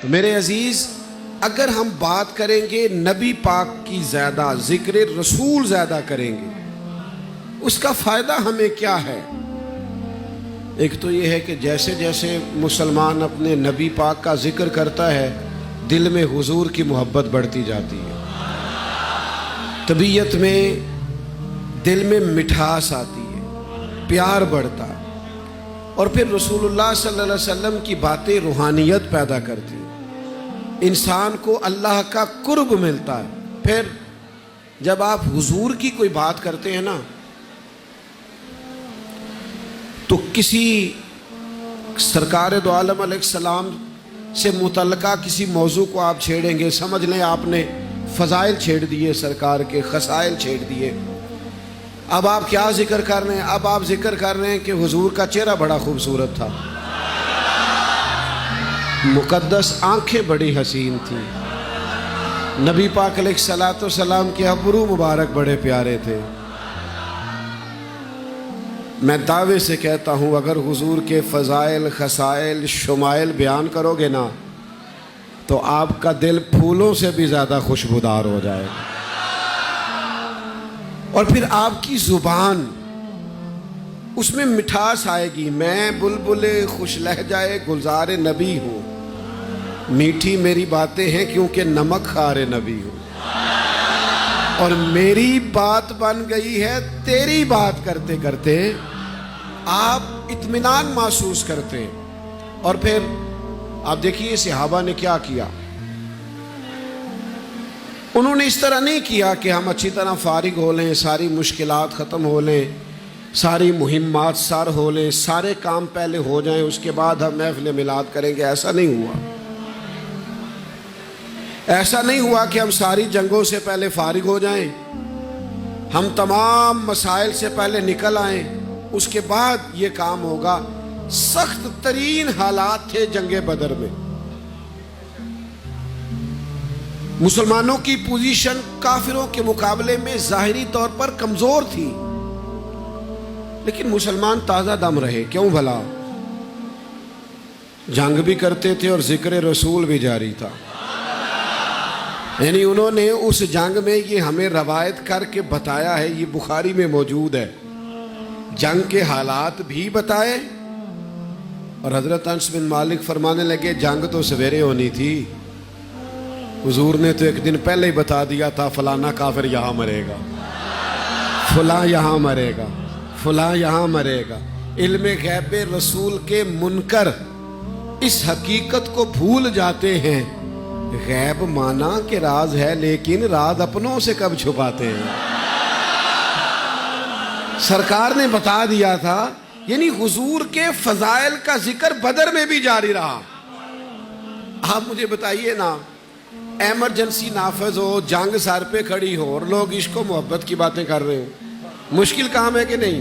تو میرے عزیز، اگر ہم بات کریں گے نبی پاک کی زیادہ، ذکر رسول زیادہ کریں گے، اس کا فائدہ ہمیں کیا ہے؟ ایک تو یہ ہے کہ جیسے جیسے مسلمان اپنے نبی پاک کا ذکر کرتا ہے، دل میں حضور کی محبت بڑھتی جاتی ہے، طبیعت میں، دل میں مٹھاس آتی ہے، پیار بڑھتا ہے، اور پھر رسول اللہ صلی اللہ علیہ وسلم کی باتیں روحانیت پیدا کرتی ہیں، انسان کو اللہ کا قرب ملتا ہے۔ پھر جب آپ حضور کی کوئی بات کرتے ہیں نا، تو کسی سرکار دو عالم علیہ السلام سے متعلقہ کسی موضوع کو آپ چھیڑیں گے، سمجھ لیں آپ نے فضائل چھیڑ دیے، سرکار کے خصائل چھیڑ دیے۔ اب آپ کیا ذکر کر رہے ہیں؟ اب آپ ذکر کر رہے ہیں کہ حضور کا چہرہ بڑا خوبصورت تھا، مقدس آنکھیں بڑی حسین تھیں، نبی پاک علیہ الصلوۃ والسلام کے ابرو مبارک بڑے پیارے تھے۔ میں دعوے سے کہتا ہوں، اگر حضور کے فضائل، خصائل، شمائل بیان کرو گے نا، تو آپ کا دل پھولوں سے بھی زیادہ خوشبودار ہو جائے گا، اور پھر آپ کی زبان، اس میں مٹھاس آئے گی۔ میں بلبل خوش لہجہ گلزار نبی ہوں، میٹھی میری باتیں ہیں کیونکہ نمک خار نبی ہوں، اور میری بات بن گئی ہے تیری بات کرتے کرتے، آپ اطمینان محسوس کرتے ہیں۔ اور پھر آپ دیکھیے صحابہ نے کیا کیا، انہوں نے اس طرح نہیں کیا کہ ہم اچھی طرح فارغ ہو لیں، ساری مشکلات ختم ہو لیں، ساری مہمات سر ہو لیں، سارے کام پہلے ہو جائیں، اس کے بعد ہم محفل میلاد کریں گے۔ ایسا نہیں ہوا، ایسا نہیں ہوا کہ ہم ساری جنگوں سے پہلے فارغ ہو جائیں، ہم تمام مسائل سے پہلے نکل آئیں، اس کے بعد یہ کام ہوگا۔ سخت ترین حالات تھے جنگ بدر میں، مسلمانوں کی پوزیشن کافروں کے مقابلے میں ظاہری طور پر کمزور تھی، لیکن مسلمان تازہ دم رہے۔ کیوں بھلا؟ جنگ بھی کرتے تھے اور ذکر رسول بھی جاری تھا، یعنی انہوں نے اس جنگ میں یہ ہمیں روایت کر کے بتایا ہے، یہ بخاری میں موجود ہے، جنگ کے حالات بھی بتائے، اور حضرت انس بن مالک فرمانے لگے جنگ تو سویرے ہونی تھی، حضور نے تو ایک دن پہلے ہی بتا دیا تھا فلانا کافر یہاں مرے گا، فلاں یہاں مرے گا، فلاں یہاں مرے گا۔ علم غیب رسول کے منکر اس حقیقت کو بھول جاتے ہیں، غیب مانا کہ راز ہے، لیکن راز اپنوں سے کب چھپاتے ہیں؟ سرکار نے بتا دیا تھا، یعنی حضور کے فضائل کا ذکر بدر میں بھی جاری رہا۔ آپ مجھے بتائیے نا، ایمرجنسی نافذ ہو، جنگ سر پہ کھڑی ہو، اور لوگ عشق و محبت کی باتیں کر رہے ہیں، مشکل کام ہے کہ نہیں؟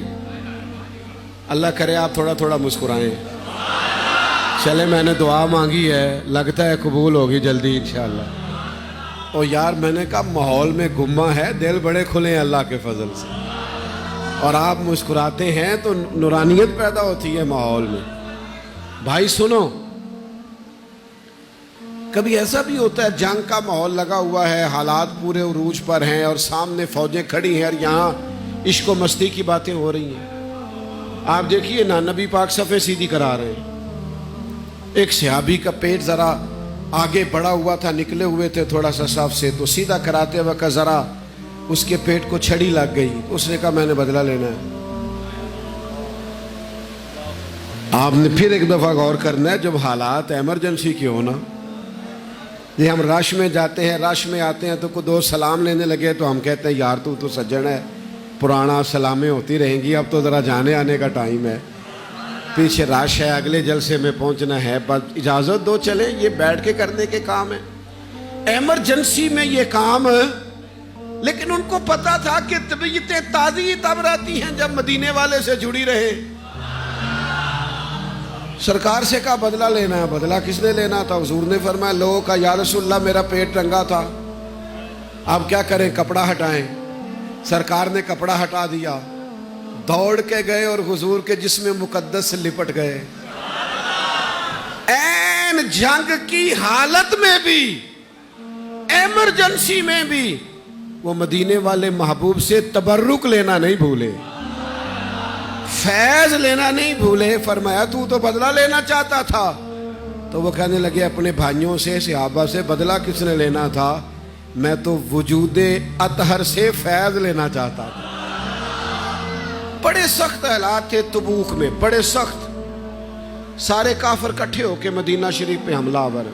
اللہ کرے آپ تھوڑا تھوڑا مسکرائیں۔ چلے میں نے دعا مانگی ہے، لگتا ہے قبول ہوگی جلدی انشاءاللہ۔ اور یار میں نے کہا ماحول میں گما ہے، دل بڑے کھلے ہیں اللہ کے فضل سے، اور آپ مسکراتے ہیں تو نورانیت پیدا ہوتی ہے ماحول میں۔ بھائی سنو، کبھی ایسا بھی ہوتا ہے جنگ کا ماحول لگا ہوا ہے، حالات پورے عروج پر ہیں، اور سامنے فوجیں کھڑی ہیں، اور یہاں عشق و مستی کی باتیں ہو رہی ہیں۔ آپ دیکھیے نا، نبی پاک صفیں سیدھی کرا رہے ہیں، ایک صحابی کا پیٹ ذرا آگے بڑھا ہوا تھا، نکلے ہوئے تھے تھوڑا سا صف سے، تو سیدھا کراتے وقت ذرا اس کے پیٹ کو چھڑی لگ گئی، اس نے کہا میں نے بدلہ لینا ہے۔ آپ نے پھر ایک دفعہ غور کرنا ہے، جب حالات ایمرجنسی کی ہونا، یہ ہم رش میں جاتے ہیں، رش میں آتے ہیں، تو کوئی دوست سلام لینے لگے تو ہم کہتے ہیں یار تو سجن ہے، پرانا سلامیں ہوتی رہیں گی، اب تو ذرا جانے آنے کا ٹائم ہے، پیچھے رش ہے، اگلے جلسے میں پہنچنا ہے، بس اجازت دو چلیں، یہ بیٹھ کے کرنے کے کام ہے، ایمرجنسی میں یہ کام۔ لیکن ان کو پتا تھا کہ طبیعتیں تازی تب رہتی ہیں جب مدینے والے سے جڑی رہے۔ سرکار سے کہا بدلہ لینا ہے، بدلہ کس نے لینا تھا؟ حضور نے فرمایا لوگوں کا یا رسول اللہ میرا پیٹ رنگا تھا، اب کیا کریں، کپڑا ہٹائیں۔ سرکار نے کپڑا ہٹا دیا، دوڑ کے گئے اور حضور کے جسم مقدس سے لپٹ گئے، لیکن جنگ کی حالت میں بھی، ایمرجنسی میں بھی وہ مدینے والے محبوب سے تبرک لینا نہیں بھولے، فیض لینا نہیں بھولے۔ فرمایا تو بدلہ لینا چاہتا تھا؟ تو وہ کہنے لگے اپنے بھائیوں سے، صحابہ سے، بدلہ کس نے لینا تھا؟ میں تو وجود اطہر سے فیض لینا چاہتا تھا۔ بڑے سخت حالات تھے تبوک میں، بڑے سخت۔ سارے کافر کٹھے ہو کے مدینہ شریف پہ حملہ آور۔